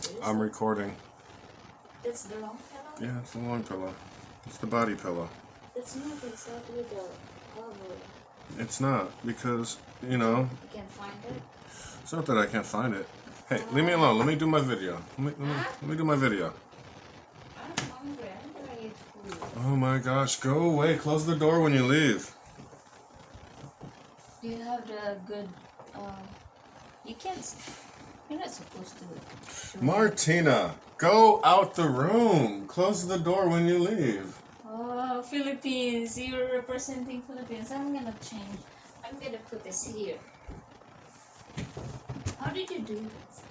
Seriously? I'm recording. It's the long pillow? Yeah, it's the long pillow. It's the body pillow. It's not exactly the cover. It's not, because, You can't find it? it's not that I can't find it. Hey, leave me alone. Let me do my video. Let me do my video. I'm hungry. I'm gonna eat food. Oh my gosh, go away. Close the door when you leave. Do you have the good, you can't, you're not supposed to. Martina, go out the room. Close the door when you leave. Oh, Philippines. You're representing Philippines. I'm gonna change. I'm gonna put this here. How did you do this?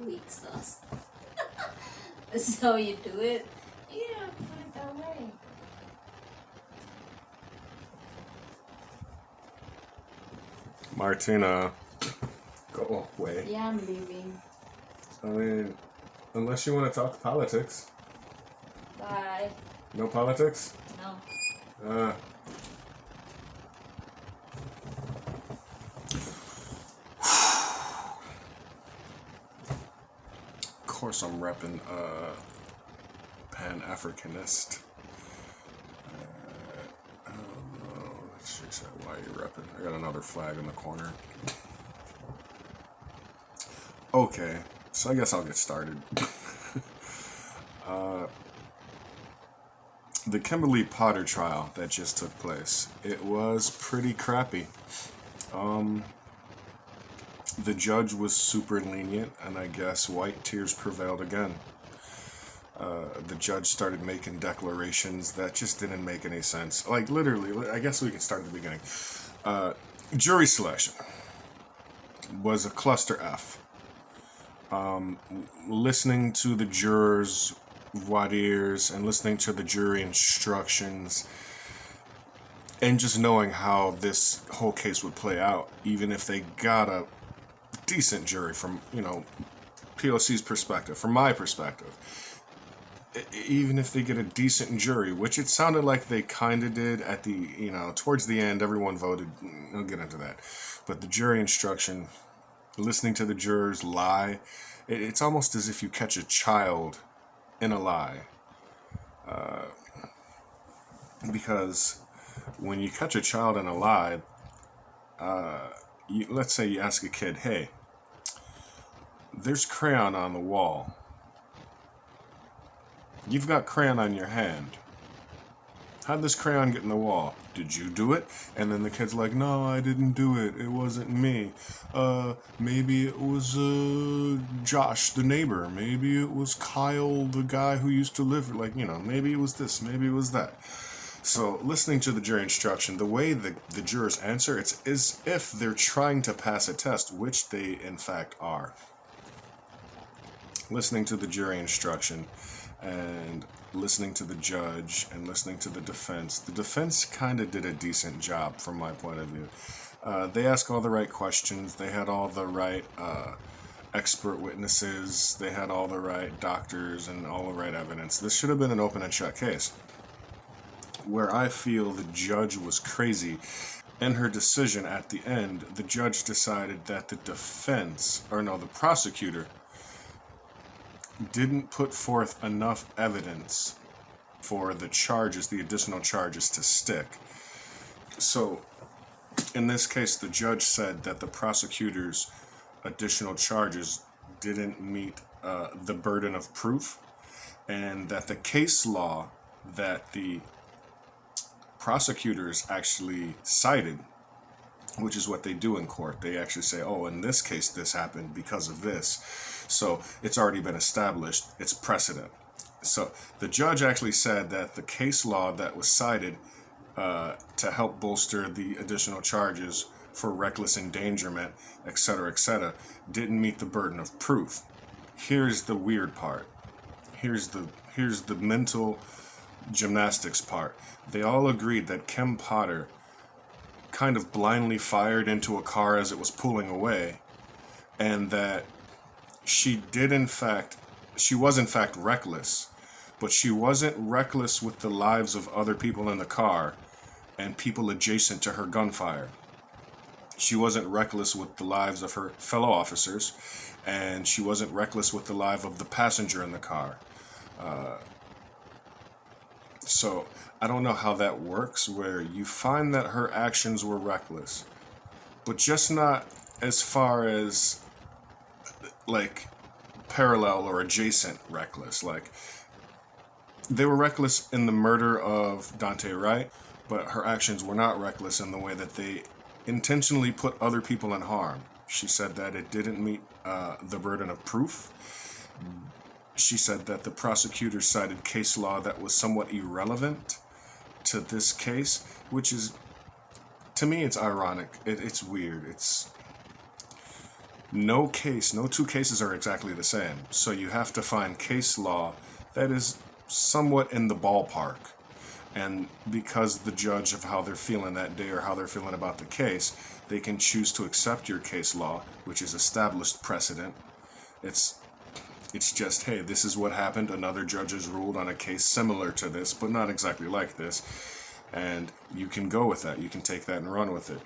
Weak sauce. That's how you do it. You don't put it that way. Martina, go away. Yeah, I'm leaving. I mean, unless you want to talk politics. Bye. No politics? No. Of course I'm repping Pan-Africanist. I don't know. She said, why are you repping? I got another flag in the corner. Okay, so I guess I'll get started. The Kimberly Potter trial that just took place, it was pretty crappy. The judge was super lenient, and I guess white tears prevailed again. The judge started making declarations that just didn't make any sense. Like, literally, I guess we can start at the beginning. Jury selection was a cluster F. Listening to the jurors' voir dires and listening to the jury instructions and just knowing how this whole case would play out, even if they got a decent jury from, POC's perspective, from my perspective. Even if they get a decent jury, which it sounded like they kind of did at the, towards the end, everyone voted. I'll get into that. But the jury instruction, listening to the jurors lie, it's almost as if you catch a child in a lie. Because when you catch a child in a lie, let's say you ask a kid, hey, there's crayon on the wall. You've got crayon on your hand. How'd this crayon get in the wall? Did you do it? And then the kid's like, no, I didn't do it. It wasn't me. Maybe it was Josh, the neighbor. Maybe it was Kyle, the guy who used to live, maybe it was this, maybe it was that. So listening to the jury instruction, the way the jurors answer, it's as if they're trying to pass a test, which they in fact are. Listening to the jury instruction and listening to the judge and listening to the defense kind of did a decent job from my point of view. They asked all the right questions. They had all the right expert witnesses. They had all the right doctors and all the right evidence. This should have been an open and shut case. Where I feel the judge was crazy, in her decision at the end, the judge decided that the prosecutor didn't put forth enough evidence for the additional charges to stick. So, in this case, the judge said that the prosecutor's additional charges didn't meet the burden of proof, and that the case law that the prosecutors actually cited, which is what they do in court. They actually say, oh, in this case, this happened because of this. So it's already been established. It's precedent. So the judge actually said that the case law that was cited to help bolster the additional charges for reckless endangerment, etc., didn't meet the burden of proof. Here's the weird part. Here's the mental gymnastics part. They all agreed that Kim Potter kind of blindly fired into a car as it was pulling away, and that she was in fact reckless, but she wasn't reckless with the lives of other people in the car and people adjacent to her gunfire. She wasn't reckless with the lives of her fellow officers, and she wasn't reckless with the life of the passenger in the car. So I don't know how that works, where you find that her actions were reckless, but just not as far as like parallel or adjacent reckless. Like, they were reckless in the murder of Dante Wright, but her actions were not reckless in the way that they intentionally put other people in harm. She said that it didn't meet the burden of proof. She said that the prosecutor cited case law that was somewhat irrelevant to this case, which is, to me, it's ironic. It's weird. It's no two cases are exactly the same. So you have to find case law that is somewhat in the ballpark. And because the judge of how they're feeling that day or how they're feeling about the case, they can choose to accept your case law, which is established precedent. It's just, hey, this is what happened. Another judge has ruled on a case similar to this, but not exactly like this. And you can go with that. You can take that and run with it.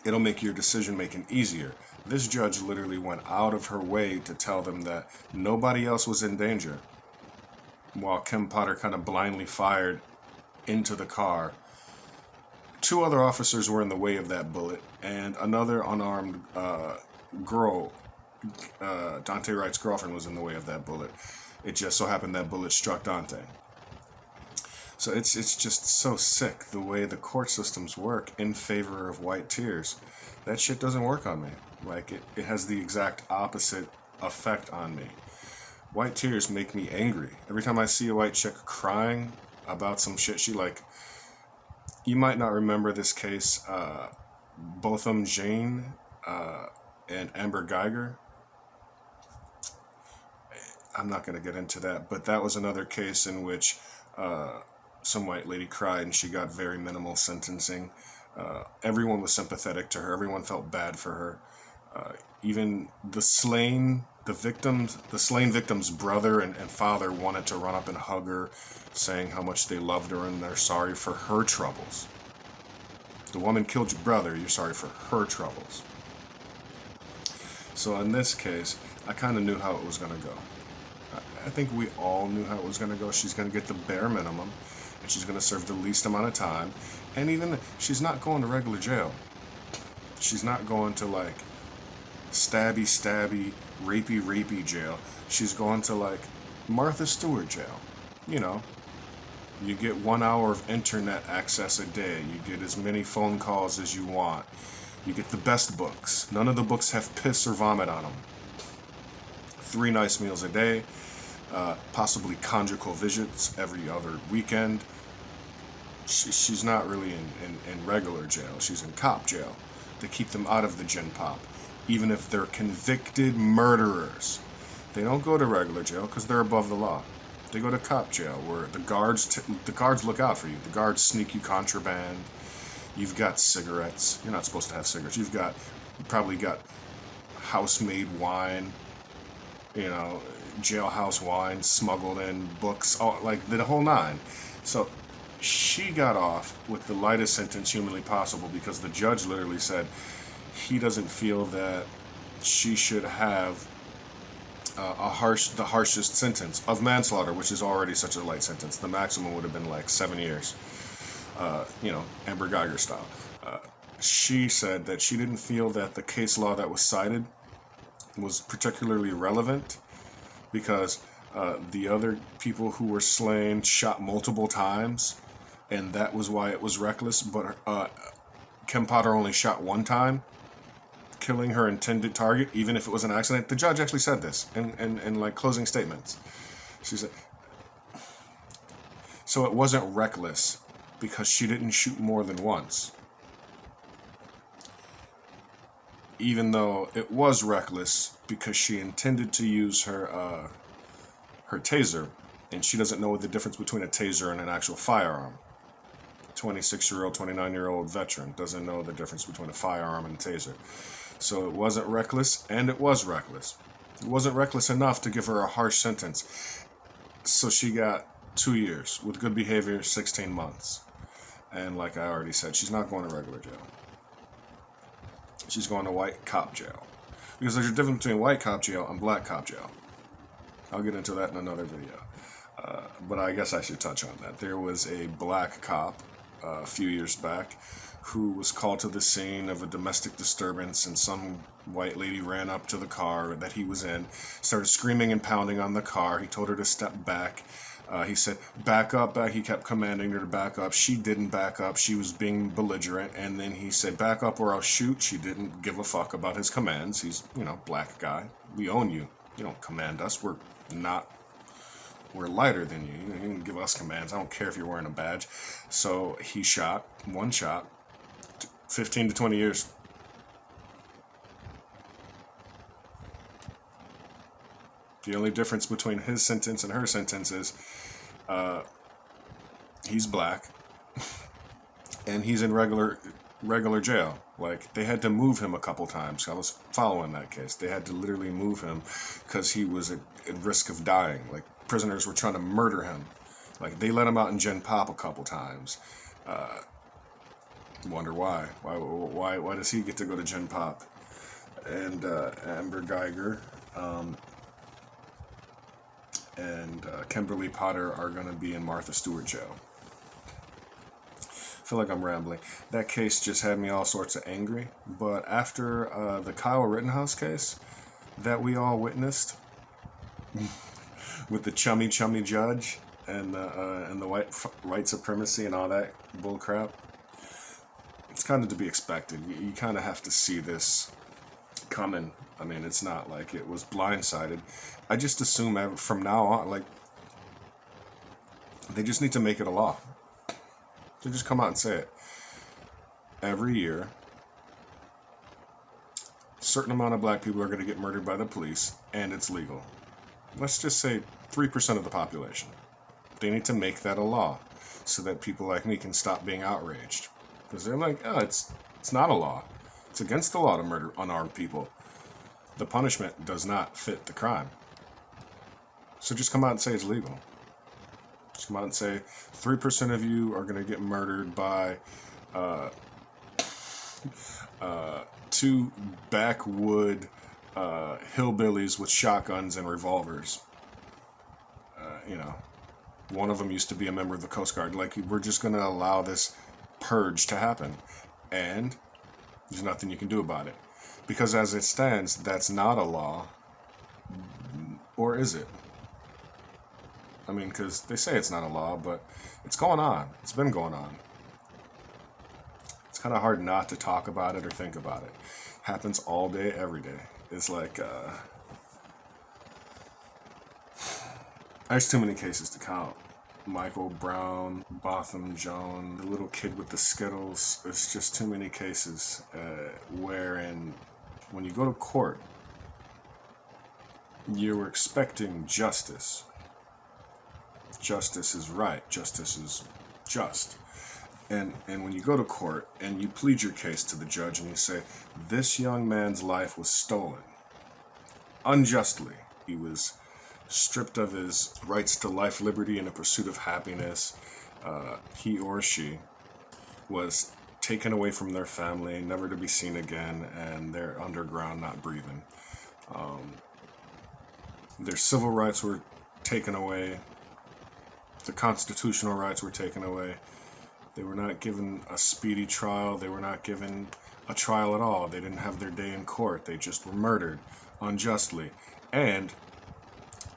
It'll make your decision making easier. This judge literally went out of her way to tell them that nobody else was in danger, while Kim Potter kind of blindly fired into the car. 2 other officers were in the way of that bullet, and another unarmed girl, Dante Wright's girlfriend, was in the way of that bullet. It just so happened that bullet struck Dante. So it's just so sick the way the court systems work in favor of white tears. That shit doesn't work on me. Like, it has the exact opposite effect on me. White tears make me angry. Every time I see a white chick crying about some shit she like, you might not remember this case, Botham Jean and Amber Geiger. I'm not going to get into that, but that was another case in which some white lady cried and she got very minimal sentencing. Everyone was sympathetic to her. Everyone felt bad for her. Even the slain victim's brother and father wanted to run up and hug her, saying how much they loved her and they're sorry for her troubles. The woman killed your brother, you're sorry for her troubles. So in this case, I kind of knew how it was going to go. I think we all knew how it was going to go. She's going to get the bare minimum, and she's going to serve the least amount of time. And even she's not going to regular jail. She's not going to like stabby, rapey jail. She's going to like Martha Stewart jail. You know, you get 1 hour of internet access a day. You get as many phone calls as you want. You get the best books. None of the books have piss or vomit on them. 3 nice meals a day. Possibly conjugal visits every other weekend. She's not really in regular jail. She's in cop jail. They keep them out of the gin pop, even if they're convicted murderers. They don't go to regular jail because they're above the law. They go to cop jail, where the guards look out for you. The guards sneak you contraband. You've got cigarettes. You're not supposed to have cigarettes. You probably got house-made wine. You know, jailhouse wine smuggled in, books, like the whole 9. So she got off with the lightest sentence humanly possible because the judge literally said he doesn't feel that she should have the harshest sentence of manslaughter, which is already such a light sentence. The maximum would have been like 7 years, Amber Geiger style. She said that she didn't feel that the case law that was cited was particularly relevant because the other people who were slain shot multiple times, and that was why it was reckless. But Kim Potter only shot 1 time, killing her intended target, even if it was an accident. The judge actually said this in like closing statements. She said, so it wasn't reckless because she didn't shoot more than once. Even though it was reckless because she intended to use her taser, and she doesn't know the difference between a taser and an actual firearm. 26-year-old, 29-year-old veteran doesn't know the difference between a firearm and a taser. So it wasn't reckless, and it was reckless. It wasn't reckless enough to give her a harsh sentence. So she got 2 years. With good behavior, 16 months. And like I already said, she's not going to regular jail. She's going to white cop jail. Because there's a difference between white cop jail and black cop jail. I'll get into that in another video. But I guess I should touch on that. There was a black cop a few years back who was called to the scene of a domestic disturbance, and some white lady ran up to the car that he was in, started screaming and pounding on the car. He told her to step back. He said, back up, back. He kept commanding her to back up. She didn't back up. She was being belligerent. And then he said, back up or I'll shoot. She didn't give a fuck about his commands. He's, black guy. We own you. You don't command us. We're lighter than you. You can give us commands. I don't care if you're wearing a badge. So he shot, one shot, 15 to 20 years. The only difference between his sentence and her sentence is he's black and he's in regular jail. Like, they had to move him a couple times. I was following that case. They had to literally move him because he was at risk of dying. Like, prisoners were trying to murder him. Like, they let him out in Gen Pop a couple times. Wonder why. Why does he get to go to Gen Pop? And Amber Geiger and Kimberly Potter are going to be in Martha Stewart jail. I feel like I'm rambling. That case just had me all sorts of angry. But after the Kyle Rittenhouse case that we all witnessed with the chummy judge and the white supremacy and all that bullcrap, it's kind of to be expected. You kind of have to see this coming. I mean, it's not like it was blindsided. I just assume from now on, like, they just need to make it a law. They just come out and say it. Every year, a certain amount of black people are going to get murdered by the police, and it's legal. Let's just say 3% of the population. They need to make that a law so that people like me can stop being outraged. Because they're like, oh, it's not a law. It's against the law to murder unarmed people. The punishment does not fit the crime. So just come out and say it's legal. Just come out and say 3% of you are going to get murdered by two backwood hillbillies with shotguns and revolvers. One of them used to be a member of the Coast Guard. Like, we're just going to allow this purge to happen. And there's nothing you can do about it. Because as it stands, that's not a law. Or is it? I mean, because they say it's not a law, but it's going on. It's been going on. It's kind of hard not to talk about it or think about it. Happens all day, every day. It's like, there's too many cases to count. Michael Brown, Botham Jean, the little kid with the Skittles. It's just too many cases wherein when you go to court, you're expecting justice. Justice is right. Justice is just. And when you go to court and you plead your case to the judge and you say, this young man's life was stolen unjustly. He was stripped of his rights to life, liberty, and the pursuit of happiness. He or she was taken away from their family, never to be seen again, and they're underground, not breathing. Their civil rights were taken away. The constitutional rights were taken away. They were not given a speedy trial. They were not given a trial at all. They didn't have their day in court. They just were murdered unjustly. And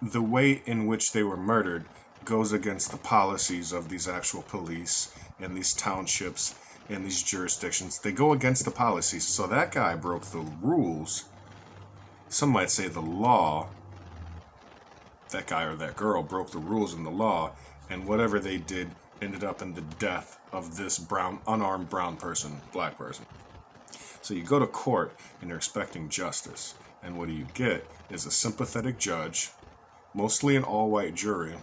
the way in which they were murdered goes against the policies of these actual police and these townships and these jurisdictions. They go against the policies. So that guy broke the rules. Some might say the law. That guy or that girl broke the rules in the law, and whatever they did ended up in the death of this unarmed brown person, black person. So you go to court and you're expecting justice, and what do you get is a sympathetic judge, mostly an all-white jury,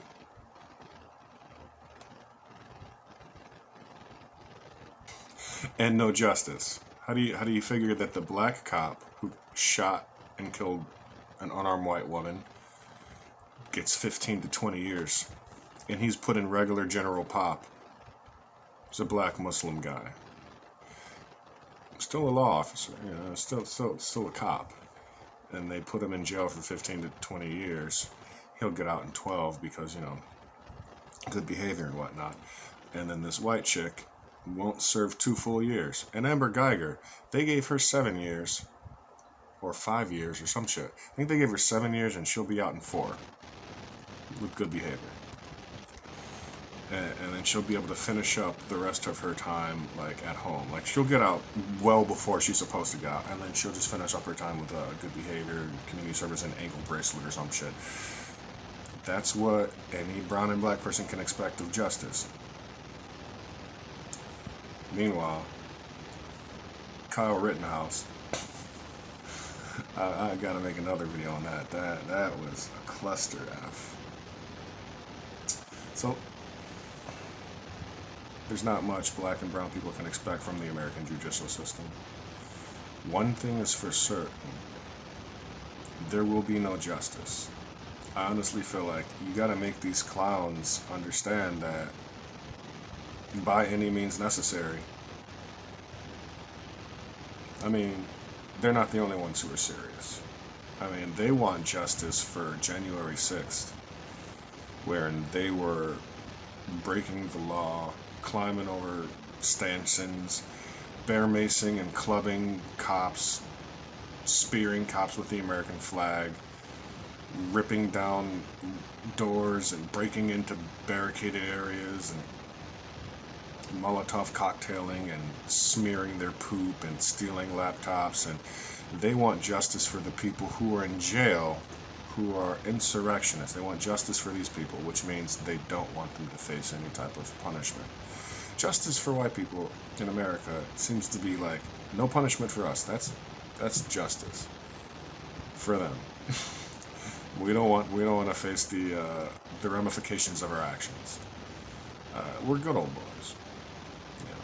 and no justice. How do you figure that the black cop who shot and killed an unarmed white woman gets 15 to 20 years, and he's put in regular General Pop? He's a black Muslim guy. still a law officer, you know, still a cop. And they put him in jail for 15 to 20 years. He'll get out in 12 because, you know, good behavior and whatnot. And then this white chick won't serve 2 full years. And Amber Geiger, they gave her 7 years or 5 years or some shit. I think they gave her 7 years and she'll be out in 4 with good behavior. And then she'll be able to finish up the rest of her time, like, at home. Like, she'll get out well before she's supposed to get out, and then she'll just finish up her time with good behavior, community service, and ankle bracelet or some shit. That's what any brown and black person can expect of justice. Meanwhile, Kyle Rittenhouse, I gotta make another video on that. That was a cluster F. So, there's not much black and brown people can expect from the American judicial system. One thing is for certain, there will be no justice. I honestly feel like you gotta make these clowns understand that by any means necessary. I mean, they're not the only ones who are serious. I mean, they want justice for January 6th, wherein they were breaking the law, climbing over stanchions, bear macing and clubbing cops, spearing cops with the American flag, ripping down doors and breaking into barricaded areas and Molotov cocktailing and smearing their poop and stealing laptops. And they want justice for the people who are in jail who are insurrectionists. They want justice for these people, which means they don't want them to face any type of punishment. Justice for white people in America seems to be like, no punishment for us. That's justice for them. we don't want to face the ramifications of our actions. We're good old boys. Yeah.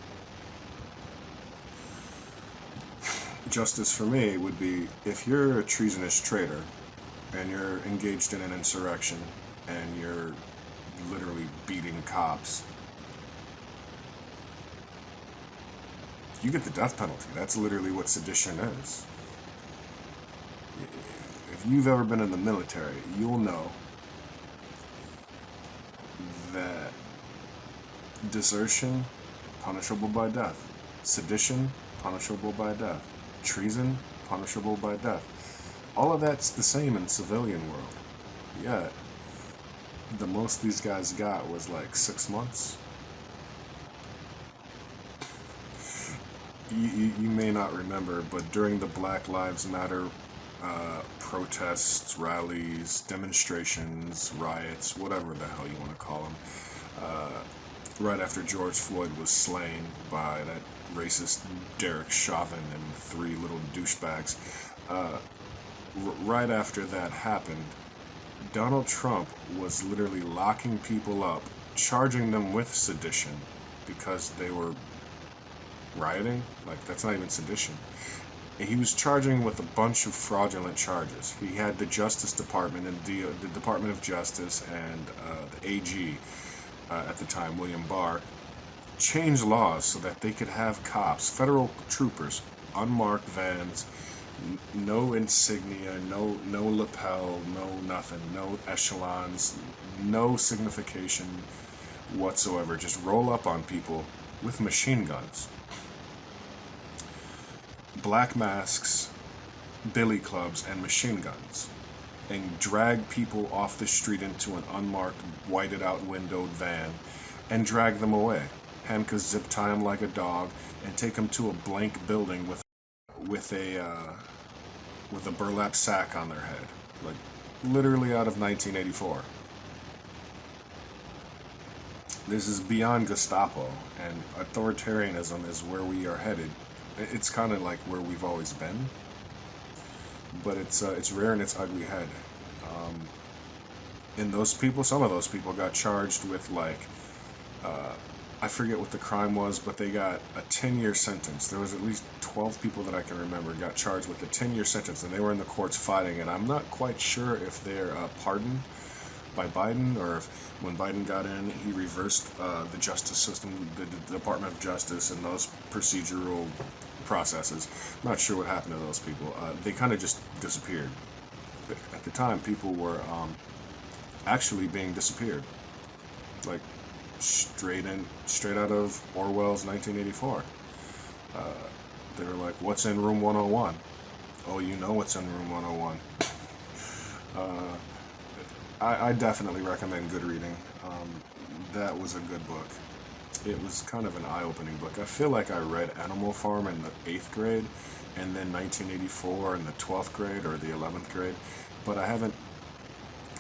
Justice for me would be if you're a treasonous traitor and you're engaged in an insurrection and you're literally beating cops, you get the death penalty. That's literally what sedition is. If you've ever been in the military, you'll know that desertion, punishable by death. Sedition, punishable by death. Treason, punishable by death. All of that's the same in the civilian world. Yet, the most these guys got was like 6 months. You may not remember, but during the Black Lives Matter protests, rallies, demonstrations, riots, whatever the hell you want to call them, right after George Floyd was slain by that racist Derek Chauvin and 3 little douchebags, right after that happened, Donald Trump was literally locking people up, charging them with sedition because they were rioting. Like, that's not even sedition. He was charging with a bunch of fraudulent charges. He had the Justice Department and the Department of Justice and the AG at the time, William Barr, change laws so that they could have cops, federal troopers, unmarked vans, no insignia, no lapel, no nothing, no echelons, no signification whatsoever. Just roll up on people with machine guns, black masks, billy clubs, and machine guns, and drag people off the street into an unmarked, whited out windowed van and drag them away. Handcuffs, zip tie them like a dog, and take them to a blank building with a burlap sack on their head, like literally out of 1984. This is beyond Gestapo, and authoritarianism is where we are headed. It's kind of like where we've always been, but it's rearing its ugly head. And those people, some of those people got charged with I forget what the crime was, but they got a 10-year sentence. There was at least 12 people that I can remember got charged with a 10-year sentence, and they were in the courts fighting, and I'm not quite sure if they're pardoned by Biden, or if when Biden got in, he reversed the justice system, the Department of Justice, and those procedural processes. Not sure what happened to those people. They kind of just disappeared. But at the time, people were actually being disappeared, like straight out of Orwell's 1984. They were like, "What's in room 101?" Oh, you know what's in room 101. I definitely recommend good reading. That was a good book. It was kind of an eye-opening book. I feel like I read Animal Farm in the 8th grade, and then 1984 in the 12th grade or the 11th grade, but I haven't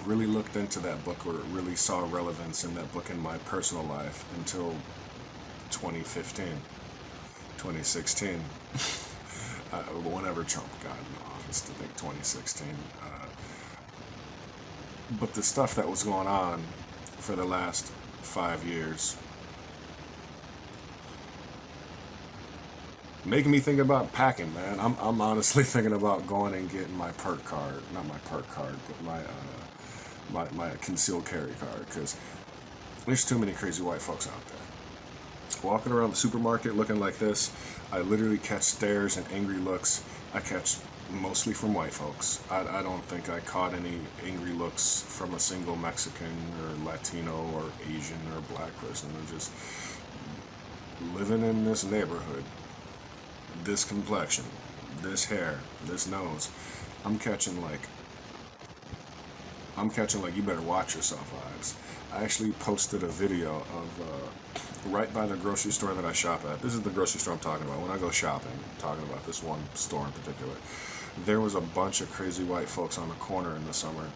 really looked into that book or really saw relevance in that book in my personal life until 2015, 2016, whenever Trump got in office, I think 2016. But the stuff that was going on for the last 5 years making me think about packing, man. I'm honestly thinking about going and getting my perk card, not my perk card, but my concealed carry card, because there's too many crazy white folks out there. Walking around the supermarket looking like this, I literally catch stares and angry looks. I catch mostly from white folks. I don't think I caught any angry looks from a single Mexican or Latino or Asian or black person. They're just living in this neighborhood. This complexion, this hair, this nose. I'm catching like you better watch yourself vibes. I actually posted a video of right by the grocery store that I shop at. This is the grocery store I'm talking about. When I go shopping, I'm talking about this one store in particular. There was a bunch of crazy white folks on the corner in the summer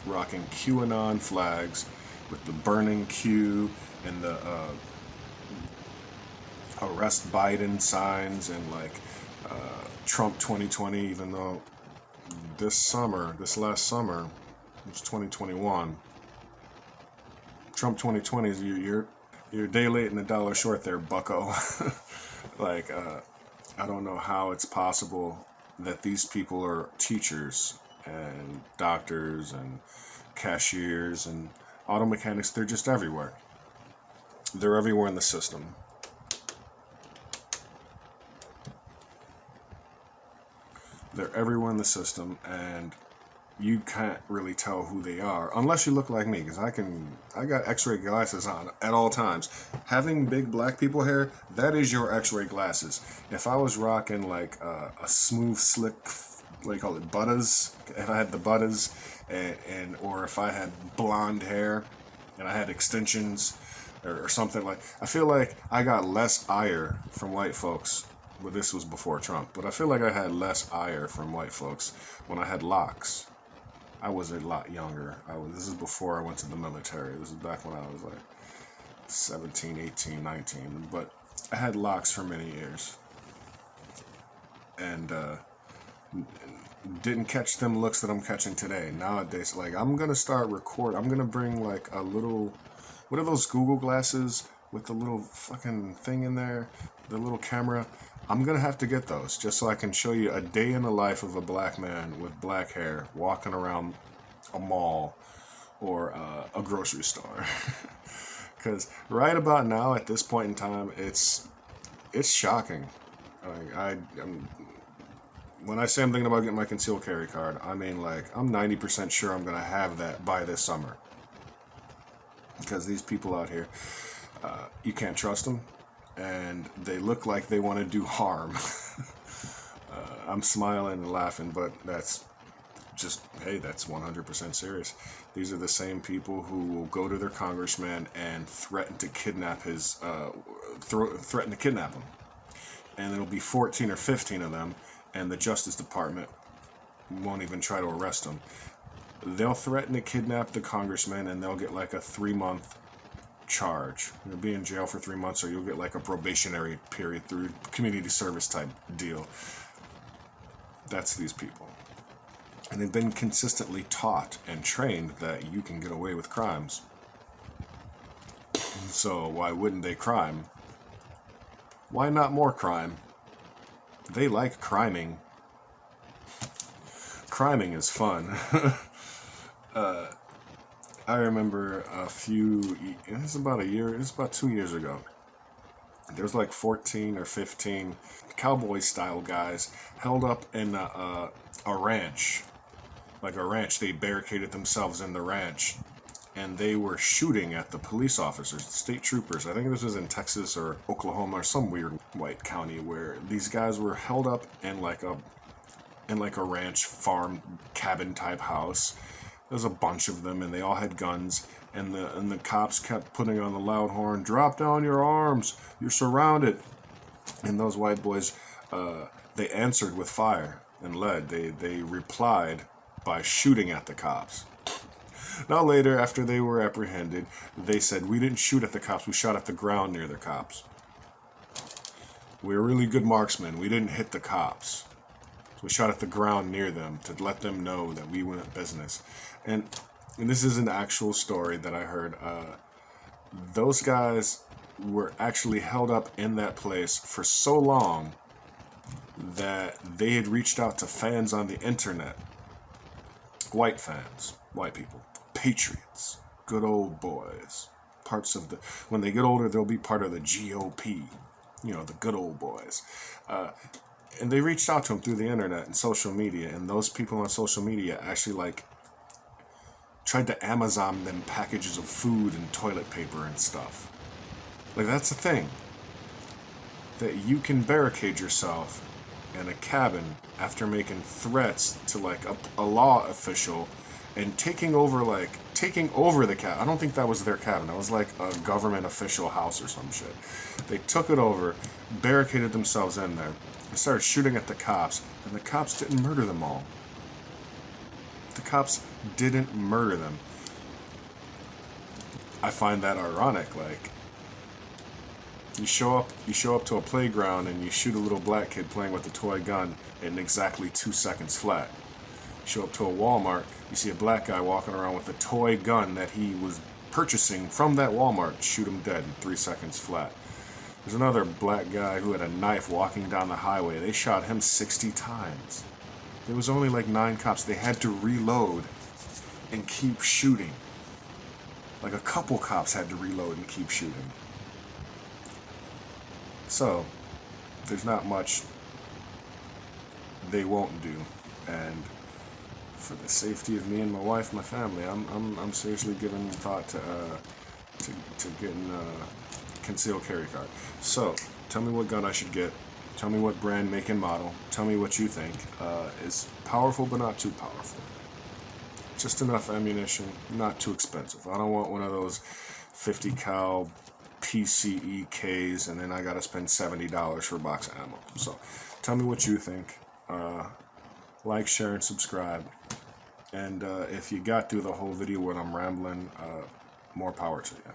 rocking QAnon flags with the burning Q and the arrest Biden signs and like Trump 2020, even though this last summer, it was 2021. Trump 2020 is you're a day late and a dollar short there, bucko. Like, I don't know how it's possible that these people are teachers and doctors and cashiers and auto mechanics. They're just everywhere. They're everywhere in the system. They're everywhere in the system, and you can't really tell who they are unless you look like me, because I got x-ray glasses on at all times. Having big black people hair, that is your x-ray glasses. If I was rocking like a smooth, slick, what do you call it, butters, if I had the butters, and or if I had blonde hair and I had extensions or something, like, I feel like I got less ire from white folks. Well, this was before Trump, but I feel like I had less ire from white folks when I had locks. I was a lot younger. This is before I went to the military. This is back when I was like 17, 18, 19. But I had locks for many years. And didn't catch them looks that I'm catching today. Nowadays, like, I'm going to start recording. I'm going to bring like a little, what are those Google glasses with the little fucking thing in there? The little camera. I'm going to have to get those just so I can show you a day in the life of a black man with black hair walking around a mall or a grocery store. Because right about now, at this point in time, it's shocking. When I say I'm thinking about getting my concealed carry card, I mean, like, I'm 90% sure I'm going to have that by this summer. Because these people out here, you can't trust them. And they look like they want to do harm. I'm smiling and laughing, but that's just, hey, that's 100% serious. These are the same people who will go to their congressman and threaten to kidnap him. And there'll be 14 or 15 of them, and the Justice Department won't even try to arrest them. They'll threaten to kidnap the congressman, and they'll get like a 3-month charge. You'll be in jail for 3 months, or you'll get like a probationary period through community service type deal. That's these people. And they've been consistently taught and trained that you can get away with crimes. So why wouldn't they crime? Why not more crime? They like criming. Criming is fun. I remember it's about 2 years ago. There was like 14 or 15 cowboy style guys held up in a ranch. Like a ranch, they barricaded themselves in the ranch, and they were shooting at the police officers, state troopers. I think this was in Texas or Oklahoma or some weird white county where these guys were held up in like a ranch farm cabin type house. There's a bunch of them, and they all had guns. And the cops kept putting on the loud horn, "Drop down your arms! You're surrounded!" And those white boys, they answered with fire and lead. They replied by shooting at the cops. Now later, after they were apprehended, they said, "We didn't shoot at the cops. We shot at the ground near the cops. We were really good marksmen. We didn't hit the cops. So we shot at the ground near them to let them know that we went business." And this is an actual story that I heard. Those guys were actually held up in that place for so long that they had reached out to fans on the internet. White fans, white people, patriots, good old boys. When they get older, they'll be part of the GOP, the good old boys. And they reached out to them through the internet and social media, and those people on social media actually tried to Amazon them packages of food and toilet paper and stuff. That's the thing. That you can barricade yourself in a cabin after making threats to a law official and taking over the cabin. I don't think that was their cabin. That was like a government official house or some shit. They took it over, barricaded themselves in there, and started shooting at the cops, and the cops didn't murder them all. The cops didn't murder them. I find that ironic. You show up to a playground and you shoot a little black kid playing with a toy gun in exactly 2 seconds flat. You show up to a Walmart, you see a black guy walking around with a toy gun that he was purchasing from that Walmart, shoot him dead in 3 seconds flat. There's another black guy who had a knife walking down the highway. They shot him 60 times. There was only 9 cops. They had to reload and keep shooting. A couple cops had to reload and keep shooting. So, there's not much they won't do, and for the safety of me and my wife, my family, I'm seriously giving thought to getting a concealed carry card. So, tell me what gun I should get. Tell me what brand, make, and model. Tell me what you think is powerful, but not too powerful. Just enough ammunition, not too expensive. I don't want one of those 50 cal PCEKs, and then I gotta spend $70 for a box of ammo. So, tell me what you think. Like, share, and subscribe. And if you got through the whole video when I'm rambling, more power to you.